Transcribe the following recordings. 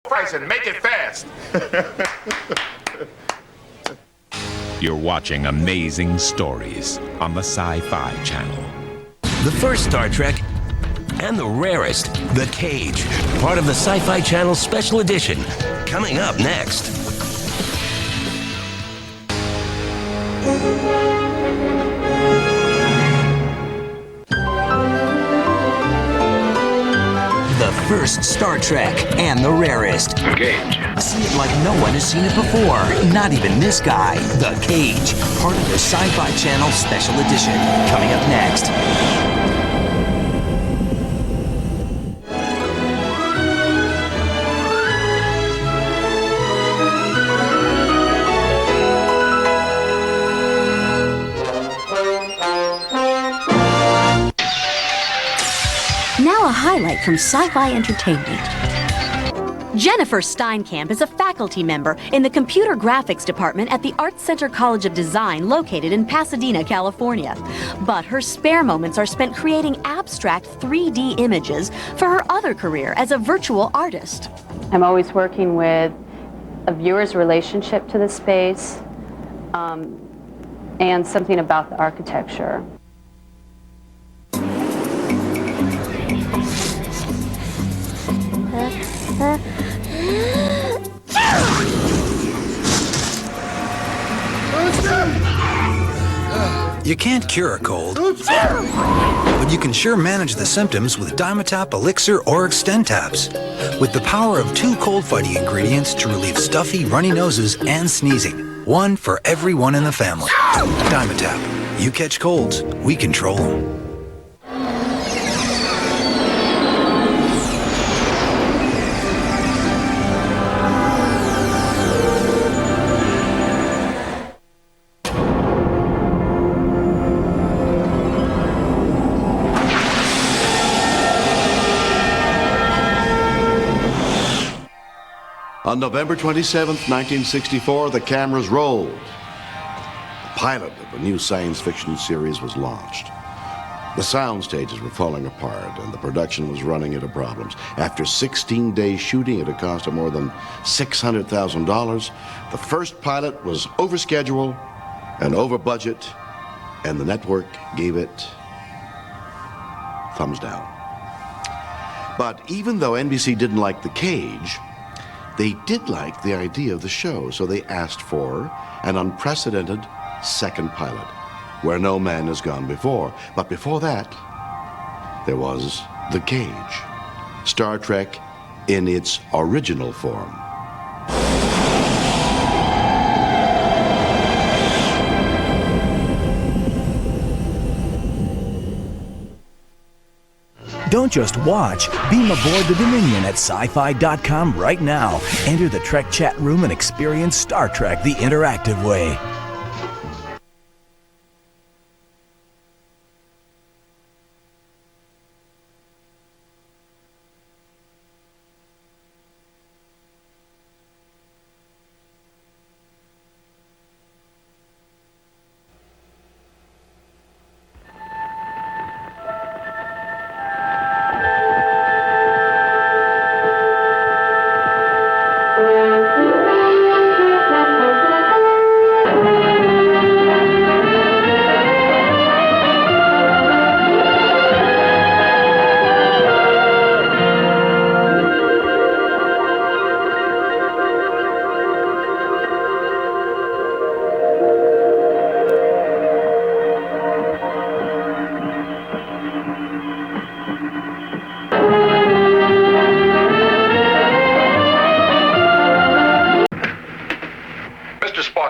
price and make it fast. You're watching Amazing Stories on the Sci-Fi Channel. The first Star Trek and the rarest, The Cage, part of the Sci-Fi Channel Special Edition. Coming up next. The first Star Trek and the rarest. Cage. See it like no one has seen it before. Not even this guy. The Cage, part of the Sci-Fi Channel Special Edition. Coming up next. Now a highlight from Sci-Fi Entertainment. Jennifer Steinkamp is a faculty member in the Computer Graphics Department at the Art Center College of Design located in Pasadena, California. But her spare moments are spent creating abstract 3D images for her other career as a virtual artist. I'm always working with a viewer's relationship to the space and something about the architecture. You can't cure a cold, but you can sure manage the symptoms with Dimetap Elixir or Extentaps. With the power of 2 cold-fighting ingredients to relieve stuffy, runny noses and sneezing. One for everyone in the family. Dimetap. You catch colds, we control them. On November 27th, 1964, the cameras rolled. The pilot of a new science fiction series was launched. The sound stages were falling apart, and the production was running into problems. After 16 days shooting at a cost of more than $600,000, the first pilot was over schedule and over budget, and the network gave it thumbs down. But even though NBC didn't like The Cage, they did like the idea of the show, so they asked for an unprecedented second pilot, where no man has gone before. But before that, there was The Cage, Star Trek in its original form. Don't just watch. Beam aboard the Dominion at sci-fi.com right now. Enter the Trek chat room and experience Star Trek the interactive way.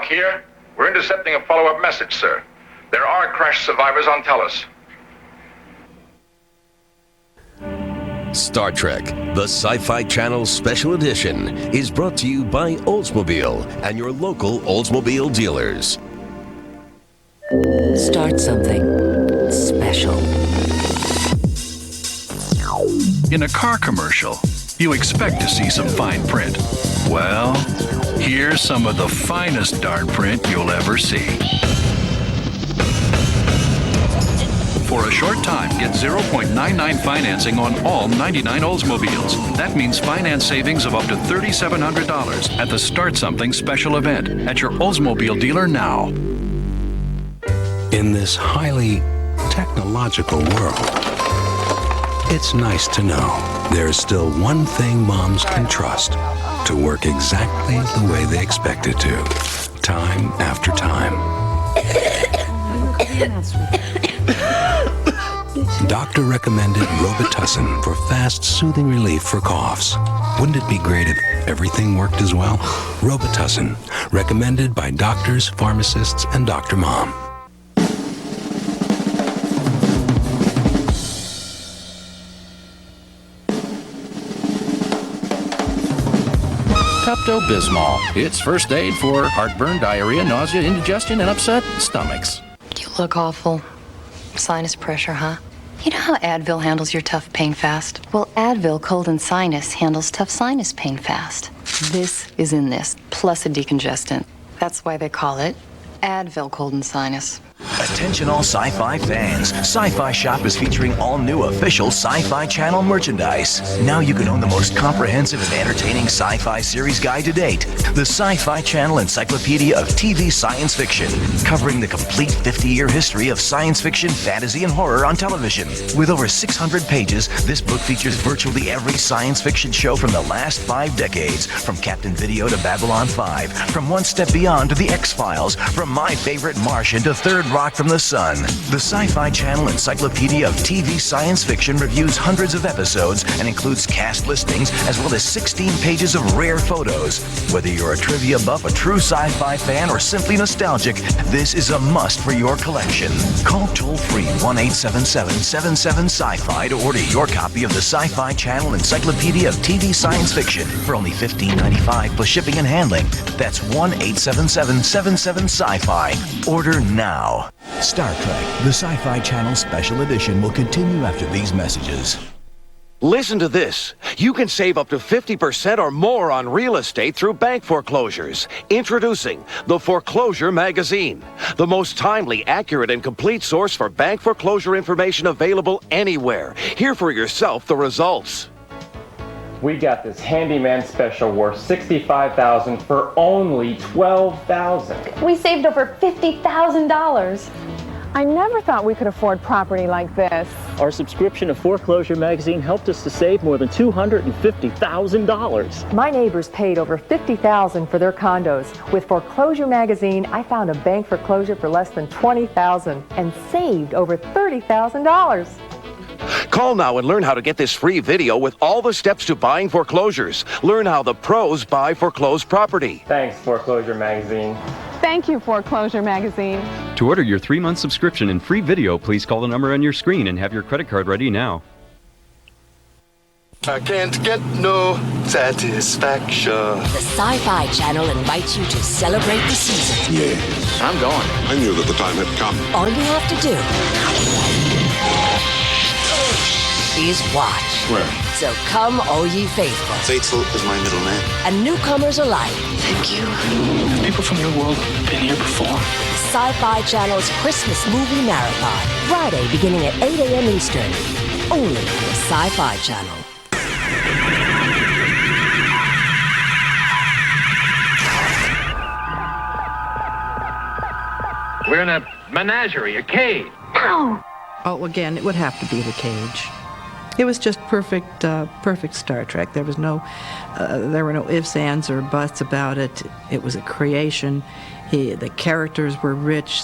Here, we're intercepting a follow-up message, sir. There are crash survivors on TOS. Star Trek, the Sci-Fi Channel Special Edition, is brought to you by Oldsmobile and your local Oldsmobile dealers. Start something special. In a car commercial, you expect to see some fine print. Well, here's some of the finest darn print you'll ever see. For a short time, get 0.99 financing on all 99 Oldsmobiles. That means finance savings of up to $3,700 at the Start Something special event at your Oldsmobile dealer now. In this highly technological world, it's nice to know there's still one thing moms can trust to work exactly the way they expect it to, time after time. Doctor recommended Robitussin for fast, soothing relief for coughs. Wouldn't it be great if everything worked as well? Robitussin, recommended by doctors, pharmacists, and Dr. Mom. Pepto-Bismol. It's first aid for heartburn, diarrhea, nausea, indigestion, and upset stomachs. You look awful. Sinus pressure, huh? You know how Advil handles your tough pain fast? Well, Advil Cold and Sinus handles tough sinus pain fast. This is in this, plus a decongestant. That's why they call it Advil Cold and Sinus. Attention all sci-fi fans. Sci-Fi Shop is featuring all new official Sci-Fi Channel merchandise. Now you can own the most comprehensive and entertaining sci-fi series guide to date. The Sci-Fi Channel Encyclopedia of TV Science Fiction, covering the complete 50-year history of science fiction, fantasy, and horror on television. With over 600 pages, this book features virtually every science fiction show from the last 5 decades, from Captain Video to Babylon 5, from One Step Beyond to The X-Files, from My Favorite Martian to Third Rock from the Sun. The Sci-Fi Channel Encyclopedia of TV Science Fiction reviews hundreds of episodes and includes cast listings as well as 16 pages of rare photos. Whether you're a trivia buff, a true sci-fi fan, or simply nostalgic, this is a must for your collection. Call toll-free 1-877-77-SCI-FI to order your copy of the Sci-Fi Channel Encyclopedia of TV Science Fiction for only $15.95 plus shipping and handling. That's 1-877-77-SCI-FI. Order now. Star Trek, the Sci-Fi Channel Special Edition will continue after these messages. Listen to this. You can save up to 50% or more on real estate through bank foreclosures. Introducing the Foreclosure Magazine, the most timely, accurate, and complete source for bank foreclosure information available anywhere. Hear for yourself the results. We got this handyman special worth $65,000 for only $12,000. We saved over $50,000. I never thought we could afford property like this. Our subscription to Foreclosure Magazine helped us to save more than $250,000. My neighbors paid over $50,000 for their condos. With Foreclosure Magazine, I found a bank foreclosure for less than $20,000 and saved over $30,000. Call now and learn how to get this free video with all the steps to buying foreclosures. Learn how the pros buy foreclosed property. Thanks, Foreclosure Magazine. Thank you, Foreclosure Magazine. To order your 3-month subscription and free video, please call the number on your screen and have your credit card ready now. I can't get no satisfaction. The Sci-Fi Channel invites you to celebrate the season. Yeah. I'm going. I knew that the time had come. All you have to do is watch. Where? So come, all ye faithful. Faithful is my middle name. And newcomers alike. Thank you. People from your world have been here before. Sci-Fi Channel's Christmas Movie Marathon. Friday beginning at 8 a.m. Eastern. Only on the Sci-Fi Channel. We're in a menagerie, a cage. Oh, again, it would have to be the cage. It was just perfect Star Trek. There were no ifs, ands, or buts about it. It was a creation. The characters were rich.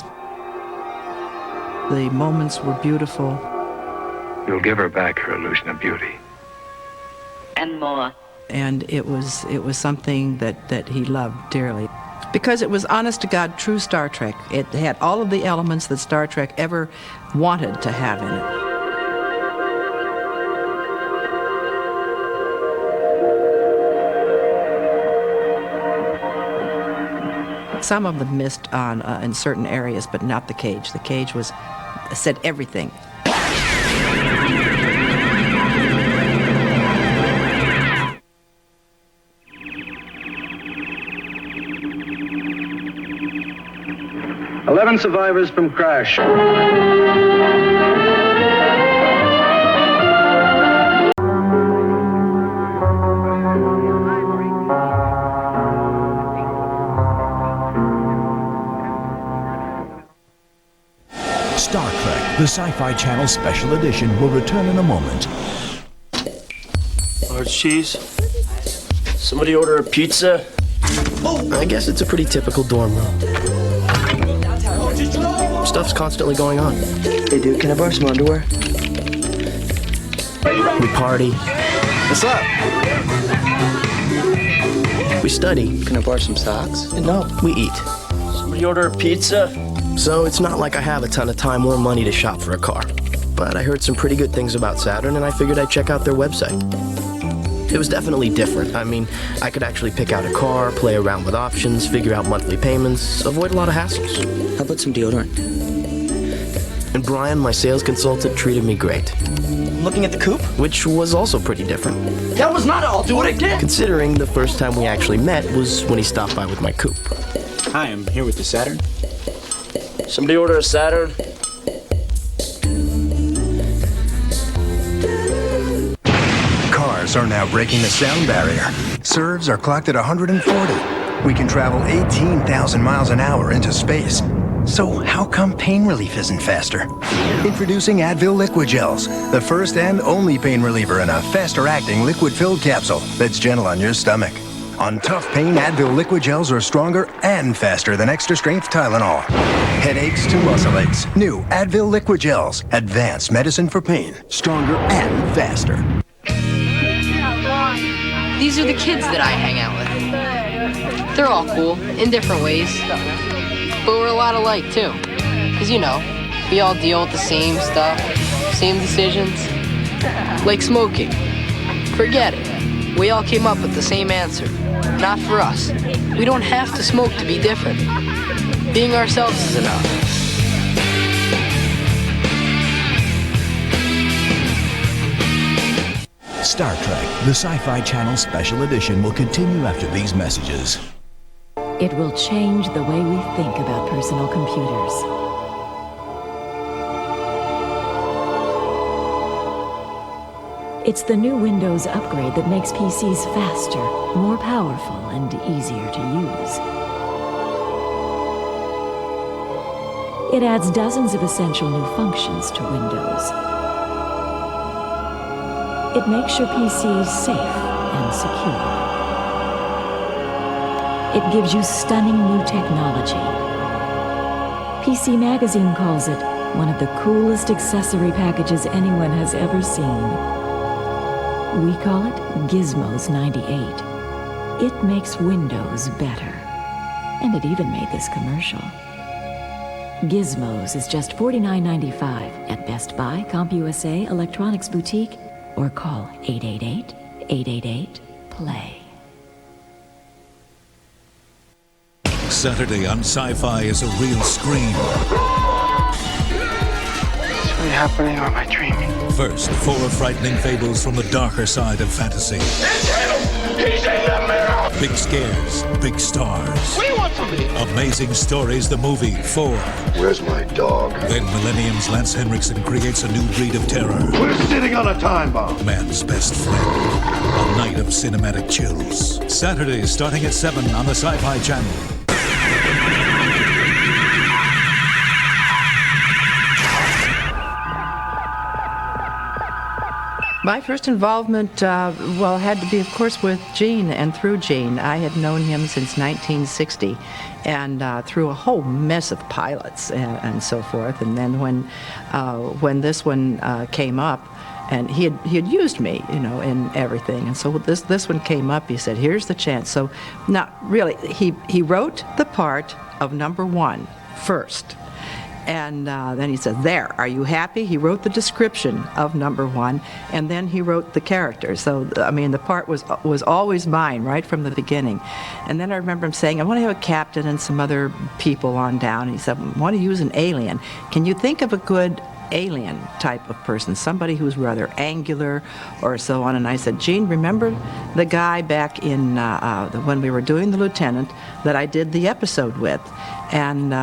The moments were beautiful. You'll give her back her illusion of beauty. And more. And it was something that he loved dearly. Because it was honest-to-God true Star Trek. It had all of the elements that Star Trek ever wanted to have in it. Some of them missed on in certain areas, but not the cage. The cage said everything. "11 survivors from crash. The Sci-Fi Channel Special Edition will return in a moment. Large cheese. Somebody order a pizza? Oh, I guess it's a pretty typical dorm room. Stuff's constantly going on. Hey dude, can I borrow some underwear? We party. What's up? We study. Can I borrow some socks? No, we eat. Somebody order a pizza? So it's not like I have a ton of time or money to shop for a car. But I heard some pretty good things about Saturn, and I figured I'd check out their website. It was definitely different. I mean, I could actually pick out a car, play around with options, figure out monthly payments, avoid a lot of hassles. How about some deodorant? And Brian, my sales consultant, treated me great. Looking at the coupe? Which was also pretty different. That was not all. Do it again! Considering the first time we actually met was when he stopped by with my coupe. Hi, I'm here with the Saturn. Somebody order a Saturn? Cars are now breaking the sound barrier. Serves are clocked at 140. We can travel 18,000 miles an hour into space. So how come pain relief isn't faster? Introducing Advil Liquid Gels, the first and only pain reliever in a faster-acting liquid-filled capsule that's gentle on your stomach. On tough pain, Advil Liquid Gels are stronger and faster than extra-strength Tylenol. Headaches to muscle aches. New Advil Liquid Gels. Advanced medicine for pain. Stronger and faster. These are the kids that I hang out with. They're all cool, in different ways. But we're a lot alike, too. Because, you know, we all deal with the same stuff, same decisions. Like smoking. Forget it. We all came up with the same answer. Not for us. We don't have to smoke to be different. Being ourselves is enough. Star Trek, the Sci-Fi Channel Special Edition will continue after these messages. It will change the way we think about personal computers. It's the new Windows upgrade that makes PCs faster, more powerful, and easier to use. It adds dozens of essential new functions to Windows. It makes your PCs safe and secure. It gives you stunning new technology. PC Magazine calls it one of the coolest accessory packages anyone has ever seen. We call it Gizmos 98. It makes Windows better. And it even made this commercial. Gizmos is just $49.95 at Best Buy, CompUSA, Electronics Boutique, or call 888-888-PLAY. Saturday on Sci-Fi is a real scream. Is this really happening or am I dreaming? First, 4 frightening fables from the darker side of fantasy. It's him! He's in the mirror! Big scares, big stars. What do you want from me? Amazing Stories, the movie, 4. Where's my dog? Then Millennium's Lance Henriksen creates a new breed of terror. We're sitting on a time bomb. Man's best friend. A night of cinematic chills. Saturday, starting at 7 on the Sci-Fi Channel. My first involvement, had to be, of course, with Gene and through Gene. I had known him since 1960, and through a whole mess of pilots and so forth. And then when this one came up, and he had used me, in everything. And so this one came up. He said, "Here's the chance." So, now, really, he wrote the part of number 1 first. And then he said, "There, are you happy?" He wrote the description of number 1, and then he wrote the character. So, I mean, the part was always mine right from the beginning. And then I remember him saying, "I want to have a captain and some other people on down." He said, "I want to use an alien. Can you think of a good alien type of person, somebody who's rather angular or so on?" And I said, "Gene, remember the guy back in when we were doing The Lieutenant that I did the episode with?" And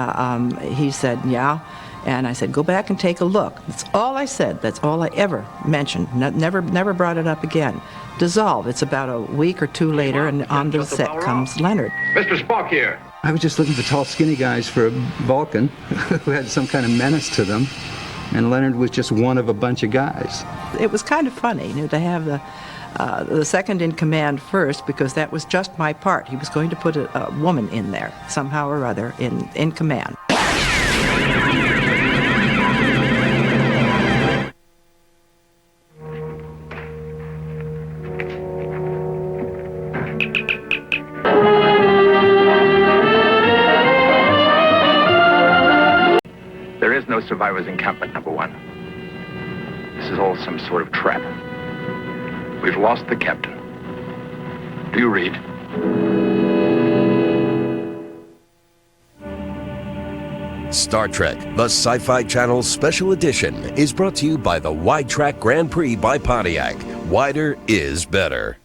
he said, "Yeah." And I said, "Go back and take a look." That's all I said. That's all I ever mentioned. Never brought it up again. Dissolve. It's about a week or 2 later, and on the set comes Leonard. Mr. Spock here. I was just looking for tall, skinny guys for a Vulcan who had some kind of menace to them. And Leonard was just one of a bunch of guys. It was kind of funny, to have the second in command first, because that was just my part. He was going to put a woman in there, somehow or other, in command. There is no survivors encampment, number one. This is all some sort of trap. We've lost the captain. Do you read? Star Trek, the Sci-Fi Channel Special Edition, is brought to you by the Wide Track Grand Prix by Pontiac. Wider is better.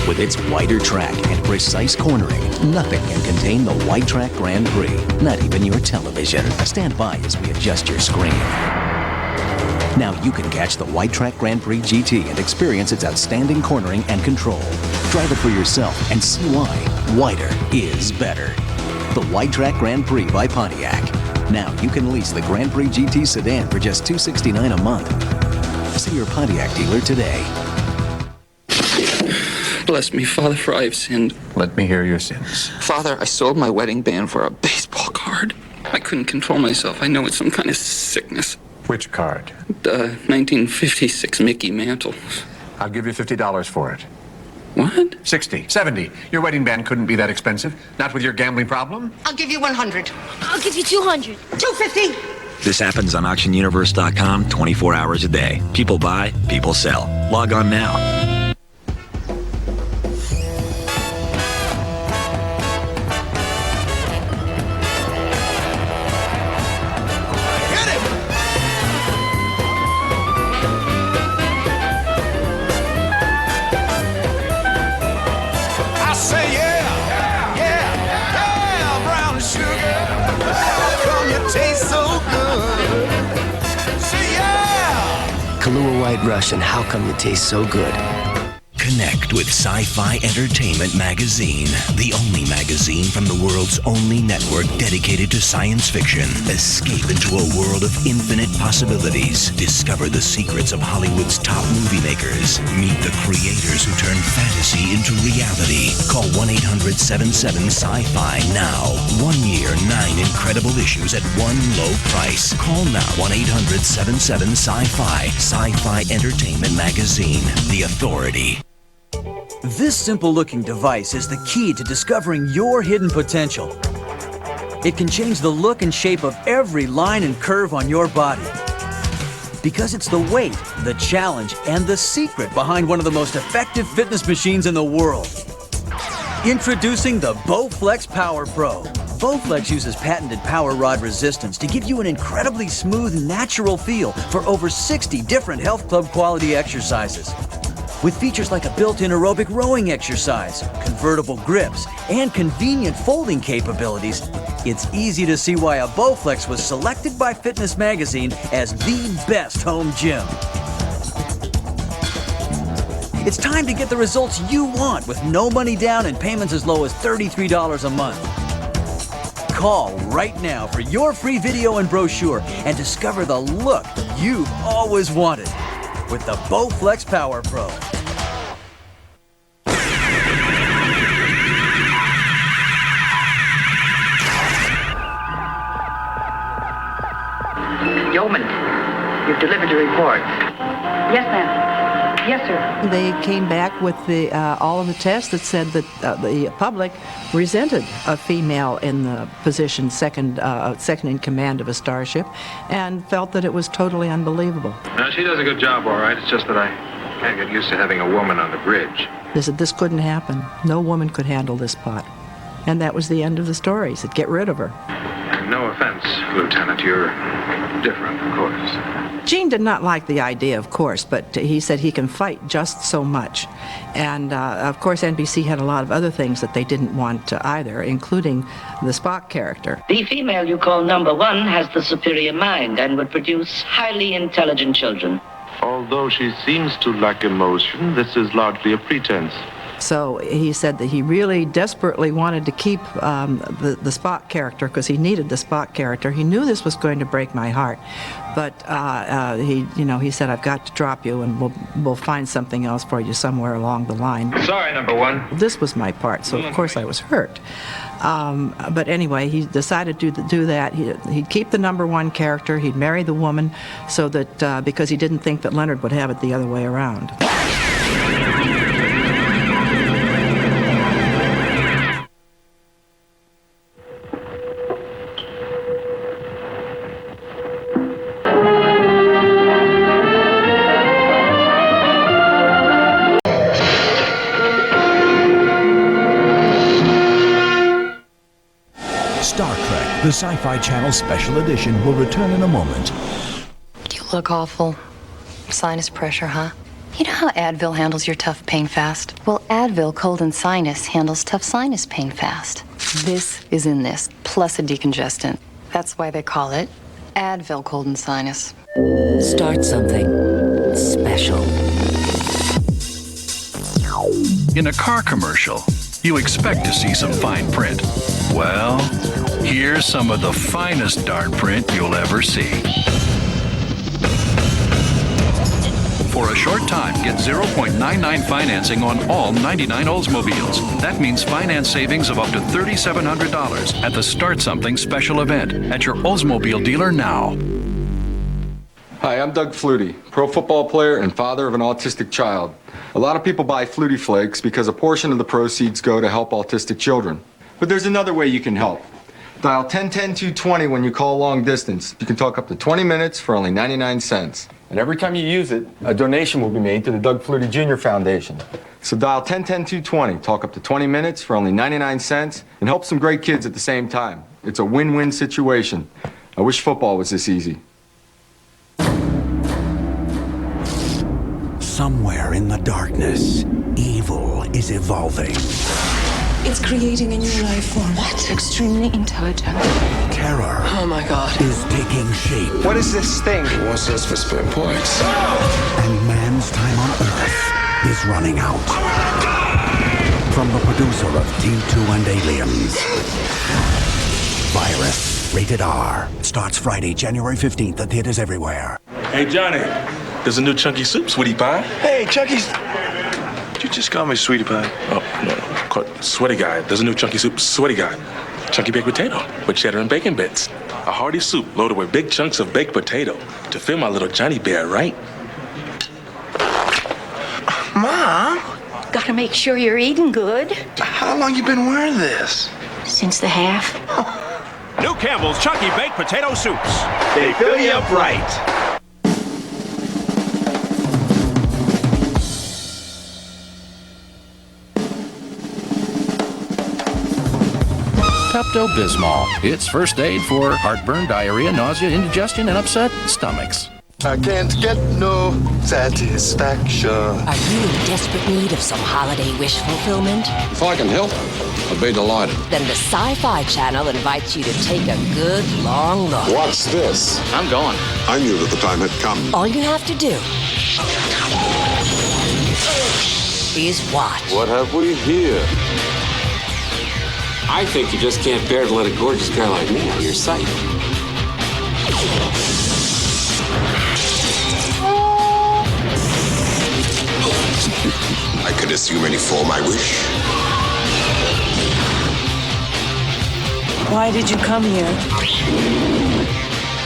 With its wider track and precise cornering, nothing can contain the Wide Track Grand Prix, not even your television. Stand by as we adjust your screen. Now you can catch the Wide Track Grand Prix GT and experience its outstanding cornering and control. Drive it for yourself and see why wider is better. The Wide Track Grand Prix by Pontiac. Now you can lease the Grand Prix GT sedan for just $269 a month. See your Pontiac dealer today. Bless me, Father, for I have sinned. Let me hear your sins. Father, I sold my wedding band for a baseball card. I couldn't control myself. I know it's some kind of sickness. Which card? The 1956 Mickey Mantle. I'll give you $50 for it. What? 60, 70. Your wedding band couldn't be that expensive. Not with your gambling problem. I'll give you 100. I'll give you 200. 250. This happens on AuctionUniverse.com 24 hours a day. People buy, people sell. Log on now. Kahlua White Russian, how come you taste so good? Connect with Sci-Fi Entertainment Magazine, the only magazine from the world's only network dedicated to science fiction. Escape into a world of infinite possibilities. Discover the secrets of Hollywood's top movie makers. Meet the creators who turn fantasy into reality. Call 1-800-77-SCI-FI now. 1 year, 9 incredible issues at one low price. Call now, 1-800-77-SCI-FI. Sci-Fi Entertainment Magazine, the authority. This simple-looking device is the key to discovering your hidden potential. It can change the look and shape of every line and curve on your body. Because it's the weight, the challenge, and the secret behind one of the most effective fitness machines in the world. Introducing the Bowflex Power Pro. Bowflex uses patented power rod resistance to give you an incredibly smooth, natural feel for over 60 different health club quality exercises. With features like a built-in aerobic rowing exercise, convertible grips, and convenient folding capabilities, it's easy to see why a Bowflex was selected by Fitness Magazine as the best home gym. It's time to get the results you want with no money down and payments as low as $33 a month. Call right now for your free video and brochure and discover the look you've always wanted with the Bowflex Power Pro. Yeoman, you've delivered your report. Yes, ma'am. Yes, sir. They came back with the all of the tests that said that the public resented a female in the position second in command of a starship and felt that it was totally unbelievable. Now, she does a good job, all right. It's just that I can't get used to having a woman on the bridge. They said this couldn't happen. No woman could handle this pot. And that was the end of the story. He said, get rid of her. No offense, Lieutenant. You're different, of course. Gene did not like the idea, of course, but he said he can fight just so much. And, of course, NBC had a lot of other things that they didn't want either, including the Spock character. The female you call number one has the superior mind and would produce highly intelligent children. Although she seems to lack emotion, this is largely a pretense. So he said that he really desperately wanted to keep the Spock character because he needed the Spock character. He knew this was going to break my heart, but he said, I've got to drop you, and we'll find something else for you somewhere along the line. Sorry, number one. This was my part, so of course I was hurt. But anyway, he decided to do that. He'd keep the number one character. He'd marry the woman, so that because he didn't think that Leonard would have it the other way around. Star Trek, the Sci-Fi Channel Special Edition, will return in a moment. You look awful. Sinus pressure, huh? You know how Advil handles your tough pain fast? Well, Advil Cold and Sinus handles tough sinus pain fast. This is in this, plus a decongestant. That's why they call it Advil Cold and Sinus. Start something special. In a car commercial, you expect to see some fine print. Well, here's some of the finest darn print you'll ever see. For a short time, get 0.99 financing on all 99 Oldsmobiles. That means finance savings of up to $3,700 at the Start Something special event at your Oldsmobile dealer now. Hi, I'm Doug Flutie, pro football player and father of an autistic child. A lot of people buy Flutie Flakes because a portion of the proceeds go to help autistic children. But there's another way you can help. Dial 1010-220 when you call long distance. You can talk up to 20 minutes for only 99 cents. And every time you use it, a donation will be made to the Doug Flutie Jr. Foundation. So dial 1010-220, talk up to 20 minutes for only 99 cents, and help some great kids at the same time. It's a win-win situation. I wish football was this easy. Somewhere in the darkness, evil is evolving. It's creating a new life form. What? Extremely intelligent. Terror. Oh my god. Is taking shape. What is this thing? It wants us for spare points. And man's time on Earth is running out. From the producer of T2 and Aliens. Virus. Rated R. Starts Friday, January 15th at theaters everywhere. Hey, Johnny. There's a new Chunky Soup, Sweetie Pie. Hey, Chunky's. Did you just call me Sweetie Pie? Oh, no. Sweaty Guy. There's a new Chunky Soup, Sweaty Guy. Chunky baked potato with cheddar and bacon bits. A hearty soup loaded with big chunks of baked potato to fill my little Johnny bear, right? Mom? Gotta make sure you're eating good. How long you been wearing this? Since the half. New Campbell's Chunky Baked Potato Soups. They fill you up right. Pepto-Bismol. It's first aid for heartburn, diarrhea, nausea, indigestion, and upset stomachs. I can't get no satisfaction. Are you in desperate need of some holiday wish fulfillment? If I can help, I'd be delighted. Then the Sci-Fi Channel invites you to take a good long look. What's this? I'm going. I knew that the time had come. All you have to do is watch. What have we here? I think you just can't bear to let a gorgeous guy like me out of your sight. I could assume any form I wish. Why did you come here?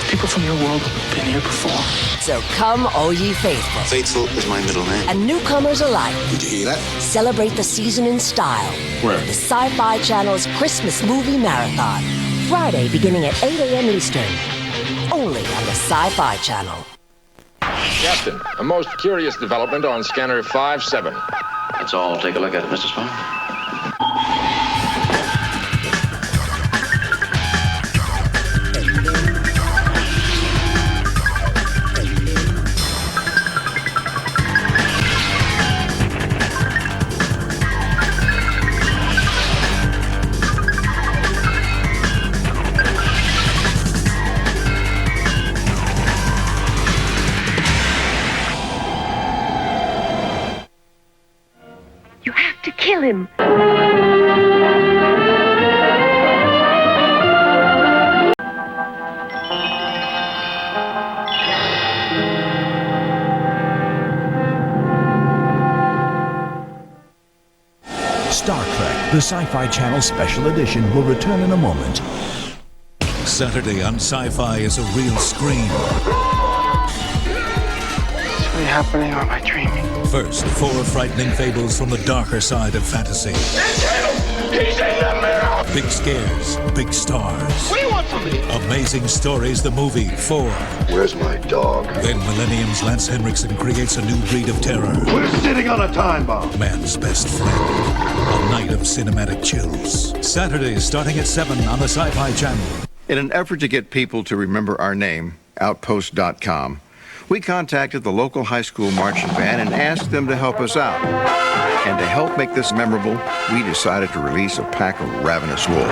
People from your world have been here before. So come, all ye faithful. Zaitzel is my middle name. And newcomers alike. Did you hear that? Celebrate the season in style. Where? The Sci-Fi Channel's Christmas Movie Marathon. Friday beginning at 8 a.m. Eastern. Only on the Sci-Fi Channel. Captain, a most curious development on scanner 57. Let's all take a look at it, Mr. Spock. kill him. Star Trek, the Sci-Fi Channel Special Edition, will return in a moment. Saturday on Sci-Fi is a real scream. Is this really happening or am I dreaming? First, 4 frightening fables from the darker side of fantasy. He's in the middle! Big scares, big stars. What do you want from me? Amazing Stories, the movie, 4. Where's my dog? Then Millennium's Lance Henriksen creates a new breed of terror. We're sitting on a time bomb. Man's best friend. A night of cinematic chills. Saturdays starting at 7 on the Sci-Fi Channel. In an effort to get people to remember our name, Outpost.com, we contacted the local high school marching band and asked them to help us out. And to help make this memorable, we decided to release a pack of ravenous wolves.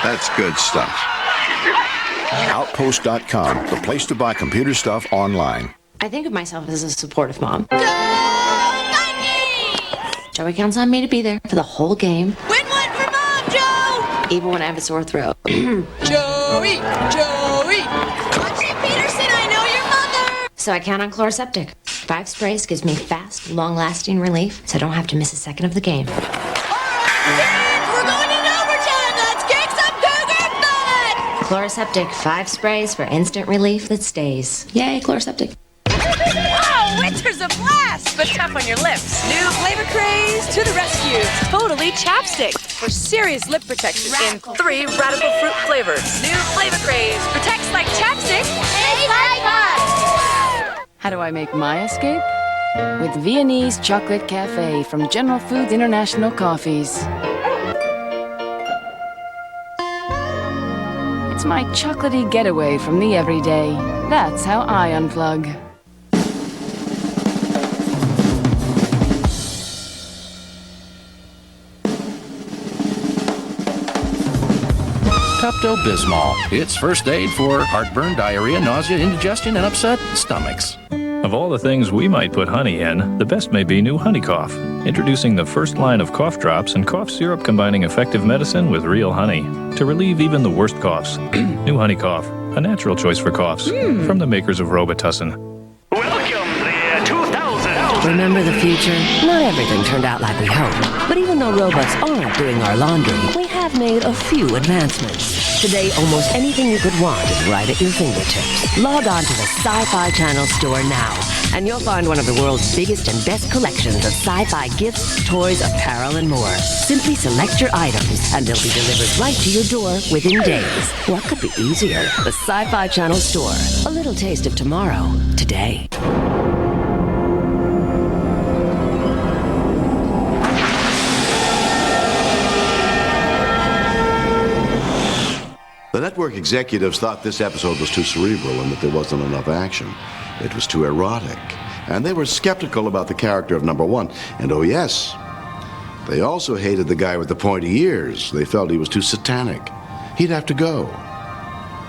That's good stuff. Outpost.com, the place to buy computer stuff online. I think of myself as a supportive mom. Joey counts on me to be there for the whole game. Win one for Mom, Joe! Even when I have a sore throat. Joey! Joey! Watching Peterson, I know your mother! So I count on Chloroseptic. 5 sprays gives me fast, long-lasting relief, so I don't have to miss a second of the game. We're going in overtime! Let's kick some Cougar butt! Chloroseptic, 5 sprays for instant relief that stays. Yay, Chloroseptic. Wow, winter's a blast, but tough on your lips. New flavor craze to the rescue. Totally chapstick for serious lip protection in 3 radical fruit flavors. New flavor craze protects like chapstick. Hey, bye. How do I make my escape? With Viennese Chocolate Cafe from General Foods International Coffees. It's my chocolatey getaway from the everyday. That's how I unplug. Pepto-Bismol. It's first aid for heartburn, diarrhea, nausea, indigestion, and upset stomachs. Of all the things we might put honey in, the best may be new Honey Cough. Introducing the first line of cough drops and cough syrup combining effective medicine with real honey to relieve even the worst coughs. New Honey Cough, a natural choice for coughs from the makers of Robitussin. Remember the future? Not everything turned out like we hoped. But even though robots aren't doing our laundry, we have made a few advancements. Today, almost anything you could want is right at your fingertips. Log on to the Sci-Fi Channel store now, and you'll find one of the world's biggest and best collections of sci-fi gifts, toys, apparel, and more. Simply select your items, and they'll be delivered right to your door within days. What could be easier? The Sci-Fi Channel store. A little taste of tomorrow, today. The network executives thought this episode was too cerebral and that there wasn't enough action. It was too erotic. And they were skeptical about the character of number 1. And oh yes, they also hated the guy with the pointy ears. They felt he was too satanic. He'd have to go.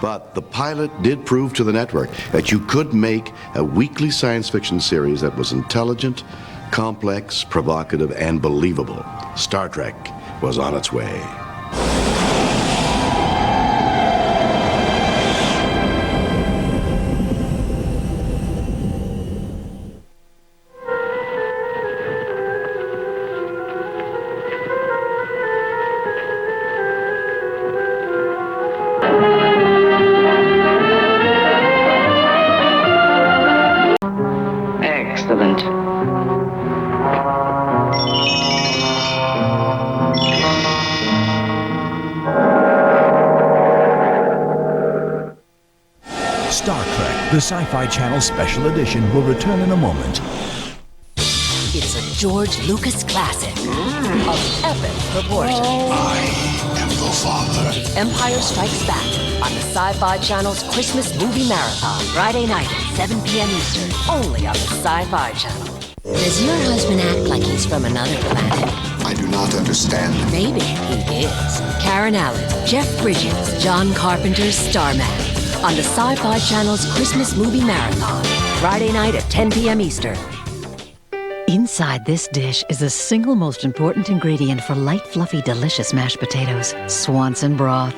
But the pilot did prove to the network that you could make a weekly science fiction series that was intelligent, complex, provocative, and believable. Star Trek was on its way. Excellent. Star Trek, the Sci-Fi Channel Special Edition, will return in a moment. It's a George Lucas classic of epic proportions. I am the father. Empire Strikes Back on the Sci-Fi Channel's Christmas Movie Marathon, Friday night at 7 p.m. Eastern, only on the Sci-Fi Channel. Does your husband act like he's from another planet? I do not understand. Maybe he is. Karen Allen, Jeff Bridges, John Carpenter's Starman on the Sci-Fi Channel's Christmas Movie Marathon. Friday night at 10 p.m. Eastern. Inside this dish is the single most important ingredient for light, fluffy, delicious mashed potatoes, Swanson broth.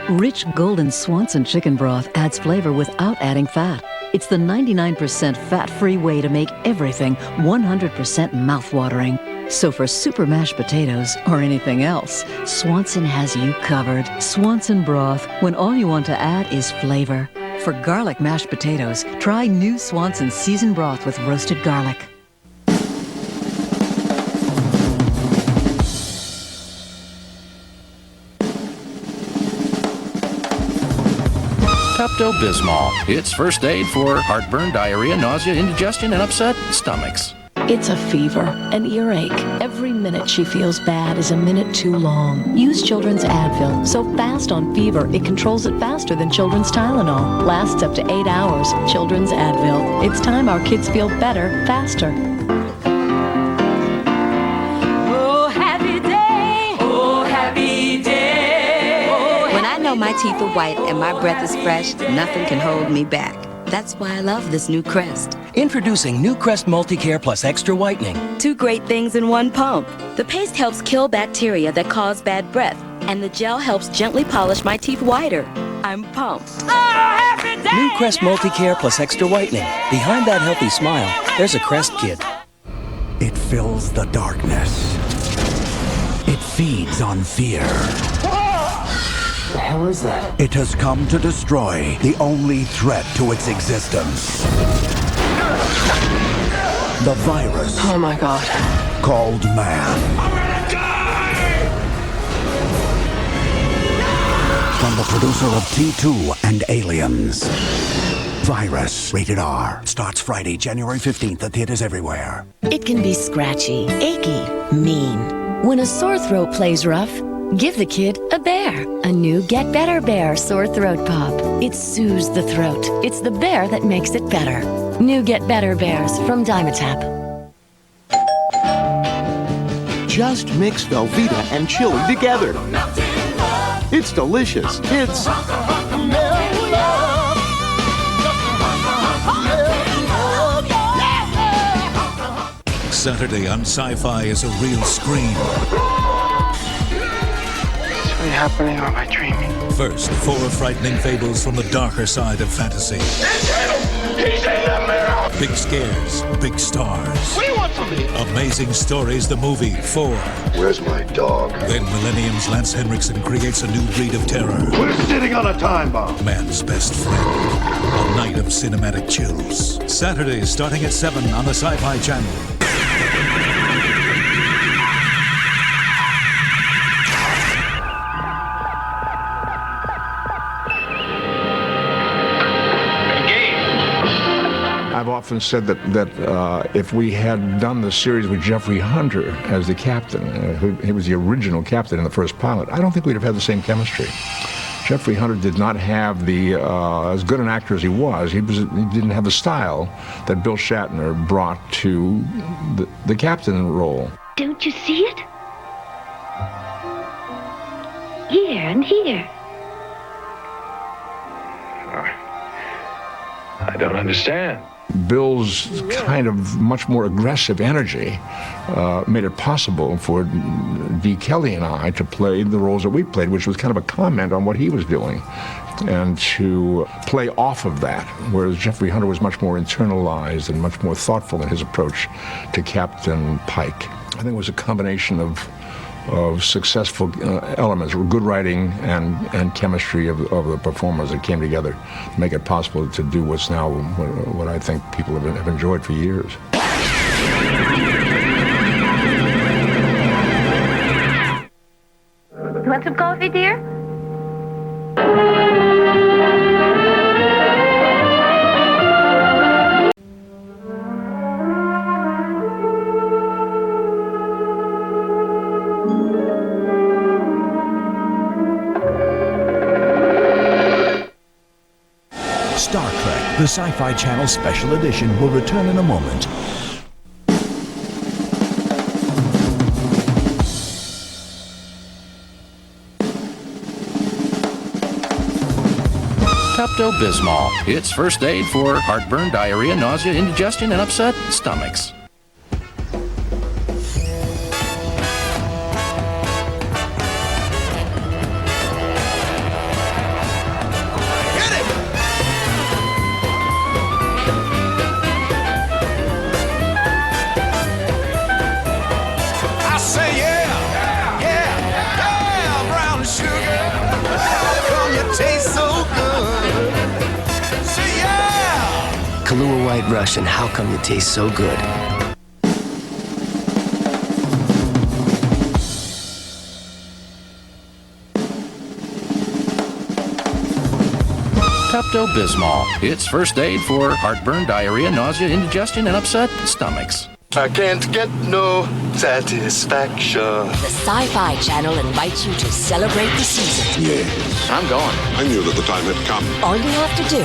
Rich, golden Swanson chicken broth adds flavor without adding fat. It's the 99% fat-free way to make everything 100% mouth-watering. So for super mashed potatoes or anything else, Swanson has you covered. Swanson broth, when all you want to add is flavor. For garlic mashed potatoes, try new Swanson seasoned broth with roasted garlic. Pepto-Bismol. It's first aid for heartburn, diarrhea, nausea, indigestion, and upset stomachs. It's a fever, an earache. Every minute she feels bad is a minute too long. Use Children's Advil. So fast on fever, it controls it faster than Children's Tylenol. Lasts up to 8 hours. Children's Advil. It's time our kids feel better, faster. My teeth are white and my breath is fresh, nothing can hold me back. That's why I love this new Crest. Introducing new Crest Multicare Plus Extra Whitening. 2 great things in one pump. The paste helps kill bacteria that cause bad breath, and the gel helps gently polish my teeth whiter. I'm pumped. New Crest Multicare Plus Extra Whitening. Behind that healthy smile, there's a Crest kid. It fills the darkness. It feeds on fear. What the hell is that? It has come to destroy the only threat to its existence. The virus. Oh my God. Called man. I'm gonna die! From the producer of T2 and Aliens. Virus. Rated R. Starts Friday, January 15th at theaters everywhere. It can be scratchy, achy, mean. When a sore throat plays rough, give the kid a bear. A new Get Better Bear Sore Throat Pop. It soothes the throat. It's the bear that makes it better. New Get Better Bears from Dimetapp. Just mix Velveeta and chili together. It's delicious. It's... Saturday on Sci-Fi is a real scream. Is it happening or am I dreaming? First, 4 frightening fables from the darker side of fantasy. He's in the mirror! Big scares, big stars. What do you want from me? Amazing Stories, the movie, 4. Where's my dog? Then Millennium's Lance Henriksen creates a new breed of terror. We're sitting on a time bomb. Man's best friend. A night of cinematic chills. Saturdays starting at 7 on the Sci-Fi Channel. I've often said that if we had done the series with Jeffrey Hunter as the captain, he was the original captain in the first pilot, I don't think we'd have had the same chemistry. Jeffrey Hunter did not have the, as good an actor as he was, he didn't have the style that Bill Shatner brought to the captain role. Don't you see it? Here and here. I don't understand. Bill's kind of much more aggressive energy made it possible for D. Kelly and I to play the roles that we played, which was kind of a comment on what he was doing, and to play off of that, whereas Jeffrey Hunter was much more internalized and much more thoughtful in his approach to Captain Pike. I think it was a combination of successful elements, good writing and chemistry of the performers that came together to make it possible to do what's now what I think people have enjoyed for years. You want some coffee, dear? Star Trek, the Sci-Fi Channel Special Edition, will return in a moment. Pepto-Bismol. It's first aid for heartburn, diarrhea, nausea, indigestion, and upset stomachs. Kahlua White Russian, how come you taste so good? Pepto-Bismol. It's first aid for heartburn, diarrhea, nausea, indigestion, and upset stomachs. I can't get no satisfaction. The Sci-Fi Channel invites you to celebrate the season. Yes. I'm going. I knew that the time had come. All you have to do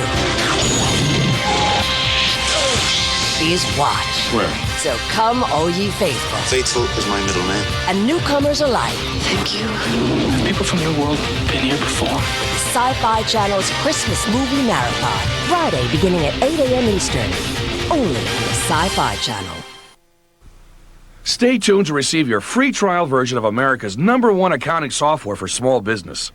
is watch. Where? So come, all ye faithful. Faithful is my middle name. And newcomers alike. Thank you. Have people from your world been here before? The Sci-Fi Channel's Christmas Movie Marathon. Friday beginning at 8 a.m. Eastern. Only on the Sci-Fi Channel. Stay tuned to receive your free trial version of America's #1 accounting software for small business.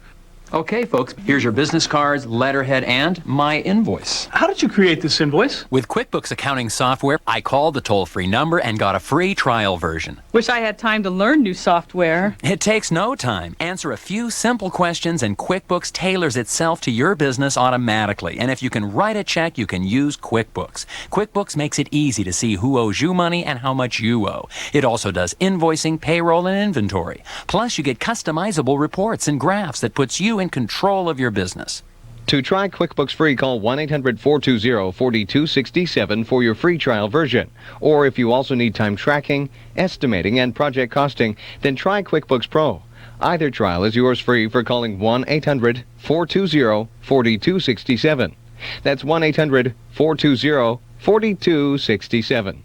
Okay, folks, here's your business cards, letterhead, and my invoice. How did you create this invoice? With QuickBooks accounting software, I called the toll-free number and got a free trial version. Wish I had time to learn new software. It takes no time. Answer a few simple questions and QuickBooks tailors itself to your business automatically. And if you can write a check, you can use QuickBooks. QuickBooks makes it easy to see who owes you money and how much you owe. It also does invoicing, payroll, and inventory. Plus, you get customizable reports and graphs that puts you in control of your business. To try QuickBooks free, call 1-800-420-4267 for your free trial version. Or if you also need time tracking, estimating, and project costing, then try QuickBooks Pro. Either trial is yours free for calling 1-800-420-4267. That's 1-800-420-4267.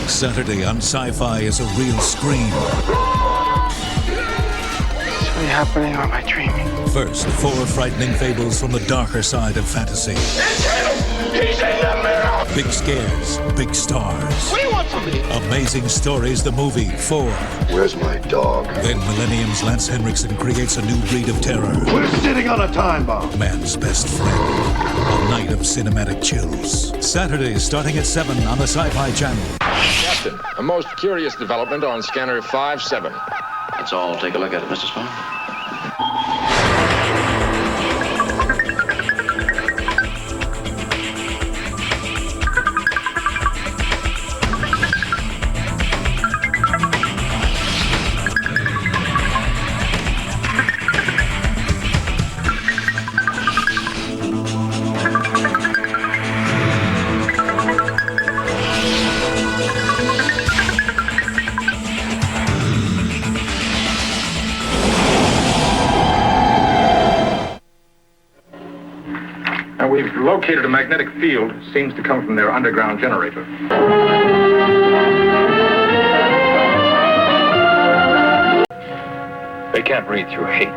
Saturday on Sci-Fi is a real scream. Happening or am I dreaming? First, 4 frightening fables from the darker side of fantasy. He's in the mirror! Big scares, big stars. What do you want from me? Amazing Stories, the movie, 4. Where's my dog? Then Millennium's Lance Henriksen creates a new breed of terror. We're sitting on a time bomb. Man's best friend. A night of cinematic chills. Saturdays starting at 7 on the Sci-Fi Channel. Captain, a most curious development on scanner 5-7. Let's all take a look at it, Mr. Spock. We've located a magnetic field. Seems to come from their underground generator. They can't read through hate.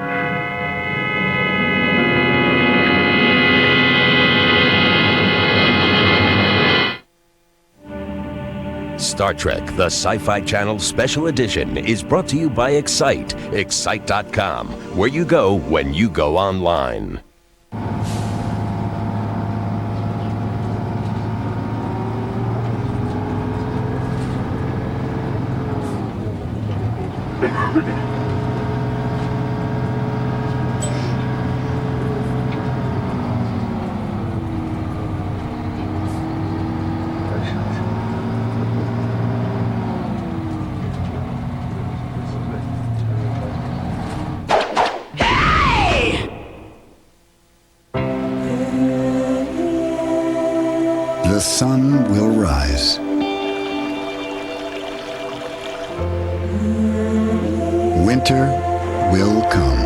Star Trek, the Sci-Fi Channel Special Edition, is brought to you by Excite, Excite.com, where you go when you go online. The sun will rise. Winter will come.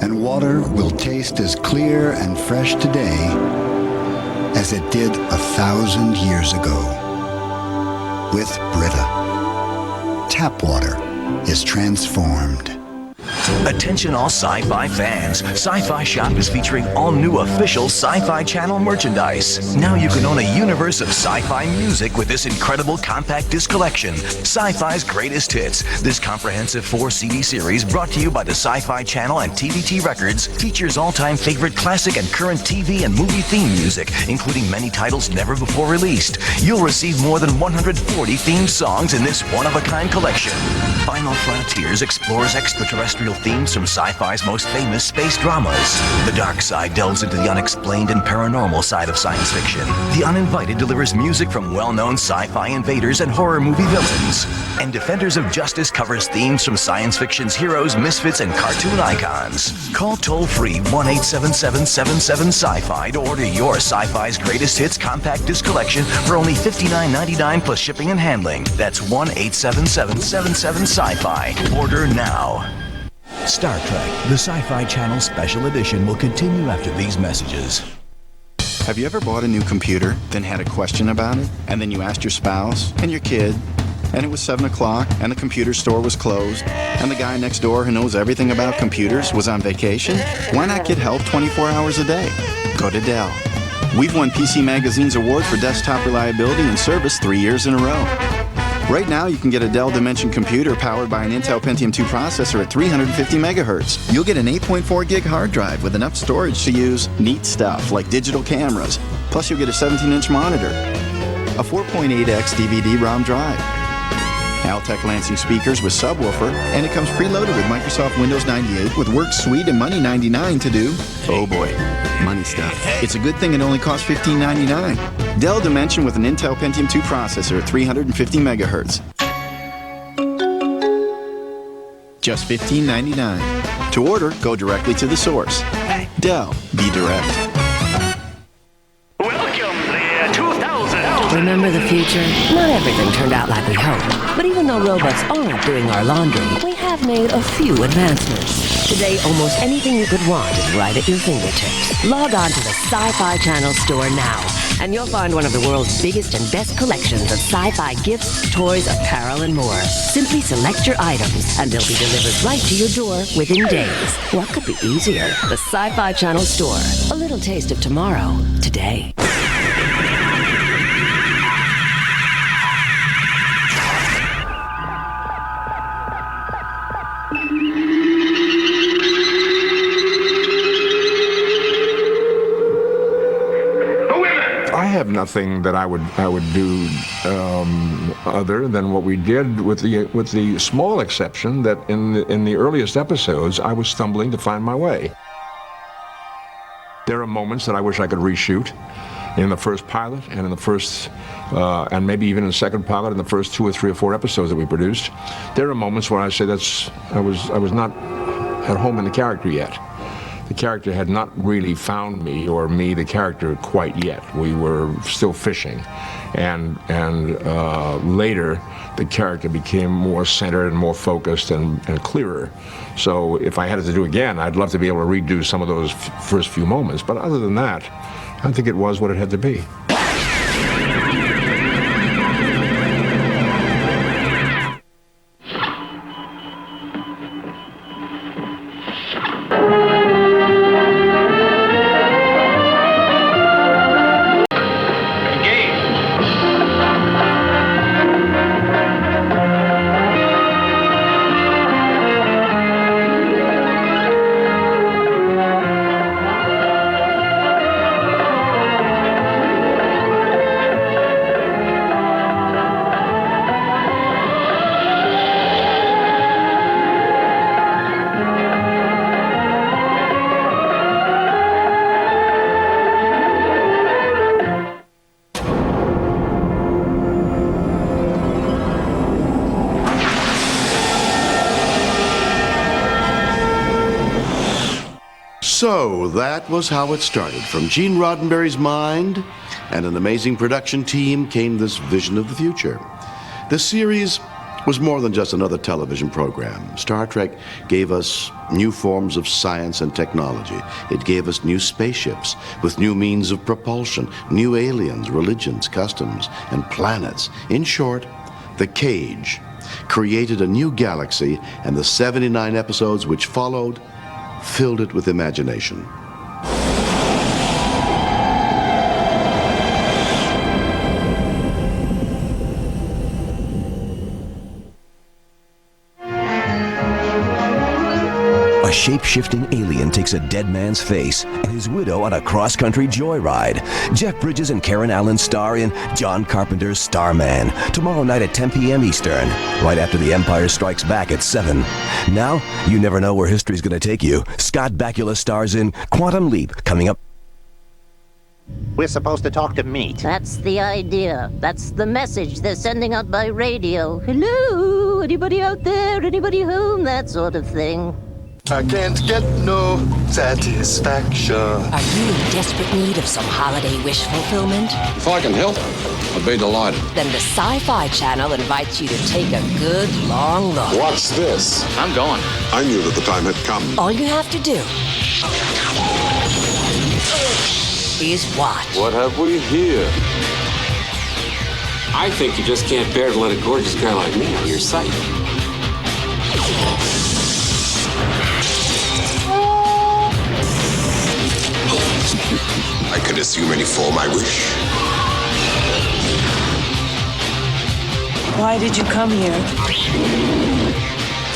And water will taste as clear and fresh today as it did 1,000 years ago. With Brita. Tap water. is transformed. Attention all sci-fi fans. Sci-Fi Shop is featuring all new official Sci-Fi Channel merchandise. Now you can own a universe of sci-fi music with this incredible compact disc collection, Sci-Fi's Greatest Hits. This comprehensive 4-CD series, brought to you by the Sci-Fi Channel and TVT Records, features all-time favorite classic and current TV and movie theme music, including many titles never before released. You'll receive more than 140 themed songs in this one-of-a-kind collection. Final Frontiers explores extraterrestrial themes from sci-fi's most famous space dramas. The Dark Side delves into the unexplained and paranormal side of science fiction. The Uninvited delivers music from well-known sci-fi invaders and horror movie villains. And Defenders of Justice covers themes from science fiction's heroes, misfits, and cartoon icons. Call toll-free 1-877-77-SCI-FI to order your Sci-Fi's Greatest Hits compact disc collection for only $59.99 plus shipping and handling. That's 1-877-77-SCI-FI. Order now. Star Trek, the Sci-Fi Channel Special Edition will continue after these messages. Have you ever bought a new computer, then had a question about it, and then you asked your spouse and your kid, and it was 7 o'clock, and the computer store was closed, and the guy next door who knows everything about computers was on vacation? Why not get help 24 hours a day? Go to Dell. We've won PC Magazine's award for desktop reliability and service 3 years in a row. Right now, you can get a Dell Dimension computer powered by an Intel Pentium 2 processor at 350 megahertz. You'll get an 8.4 gig hard drive with enough storage to use neat stuff like digital cameras. Plus, you'll get a 17-inch monitor, a 4.8x DVD-ROM drive, Altec Lansing speakers with subwoofer, and it comes preloaded with Microsoft Windows 98 with Work Suite and Money 99 to do. Oh boy, money stuff. It's a good thing it only costs $15.99. Dell Dimension with an Intel Pentium 2 processor at 350 megahertz. Just $15.99. To order, go directly to the source. Dell, be direct. Remember the future? Not everything turned out like we hoped. But even though robots aren't doing our laundry, we have made a few advancements. Today, almost anything you could want is right at your fingertips. Log on to the Sci-Fi Channel store now, and you'll find one of the world's biggest and best collections of sci-fi gifts, toys, apparel, and more. Simply select your items, and they'll be delivered right to your door within days. What could be easier? The Sci-Fi Channel store. A little taste of tomorrow, today. I have nothing that I would do other than what we did, with the small exception that in the earliest episodes I was stumbling to find my way. There are moments that I wish I could reshoot in the first pilot and in the first and maybe even in the second pilot, in the first 2 or 3 or 4 episodes that we produced. There are moments where I say I was not at home in the character yet. The character had not really found me, or me, the character, quite yet. We were still fishing, and later the character became more centered and more focused and clearer. So if I had it to do again, I'd love to be able to redo some of those first few moments. But other than that, I think it was what it had to be. So that was how it started. From Gene Roddenberry's mind and an amazing production team came this vision of the future. The series was more than just another television program. Star Trek gave us new forms of science and technology. It gave us new spaceships with new means of propulsion, new aliens, religions, customs, and planets. In short, the cage created a new galaxy, and the 79 episodes which followed filled it with imagination. A shape-shifting alien takes a dead man's face and his widow on a cross-country joyride. Jeff Bridges and Karen Allen star in John Carpenter's Starman, tomorrow night at 10 p.m. Eastern, right after The Empire Strikes Back at 7. Now, you never know where history's going to take you. Scott Bakula stars in Quantum Leap, coming up. We're supposed to talk to meat. That's the idea. That's the message they're sending out by radio. Hello? Anybody out there? Anybody home? That sort of thing. I can't get no satisfaction. Are you in desperate need of some holiday wish fulfillment? If I can help, I'd be delighted. Then the Sci-Fi Channel invites you to take a good long look. What's this? I'm going. I knew that the time had come. All you have to do is watch. What have we here? I think you just can't bear to let a gorgeous guy like me on your site. I could assume any form I wish. Why did you come here?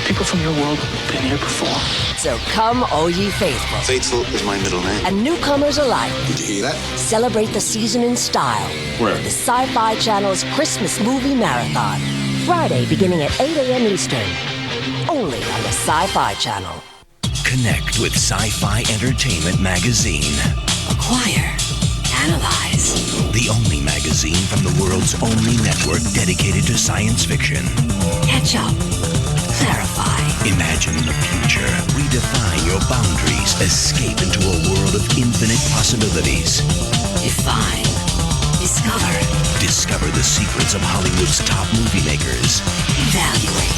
People from your world have been here before. So come, all ye faithful. Faithful is my middle name. And newcomers alike. Did you hear that? Celebrate the season in style. Where? The Sci-Fi Channel's Christmas Movie Marathon. Friday, beginning at 8 a.m. Eastern. Only on the Sci-Fi Channel. Connect with Sci-Fi Entertainment Magazine. Acquire. Analyze. The only magazine from the world's only network dedicated to science fiction. Catch up. Clarify. Imagine the future. Redefine your boundaries. Escape into a world of infinite possibilities. Define. Discover. Discover the secrets of Hollywood's top movie makers. Evaluate.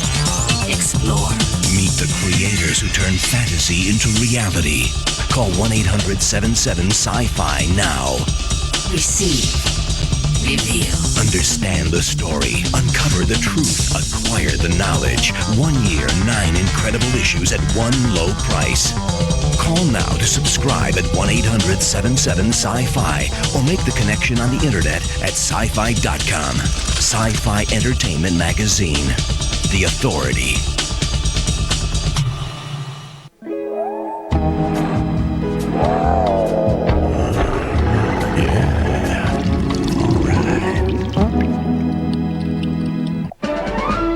Explore. Meet the creators who turn fantasy into reality. Call 1-800-77-SCI-FI now. Receive. Reveal. Understand the story. Uncover the truth. Acquire the knowledge. 1 year, 9 incredible issues at one low price. Call now to subscribe at 1-800-77-SCI-FI or make the connection on the internet at sci-fi.com. Sci-Fi Entertainment Magazine. The authority.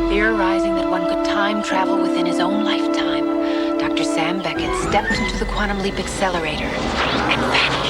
Theorizing that one could time travel within his own lifetime, Dr. Sam Beckett stepped into the Quantum Leap Accelerator and vanished.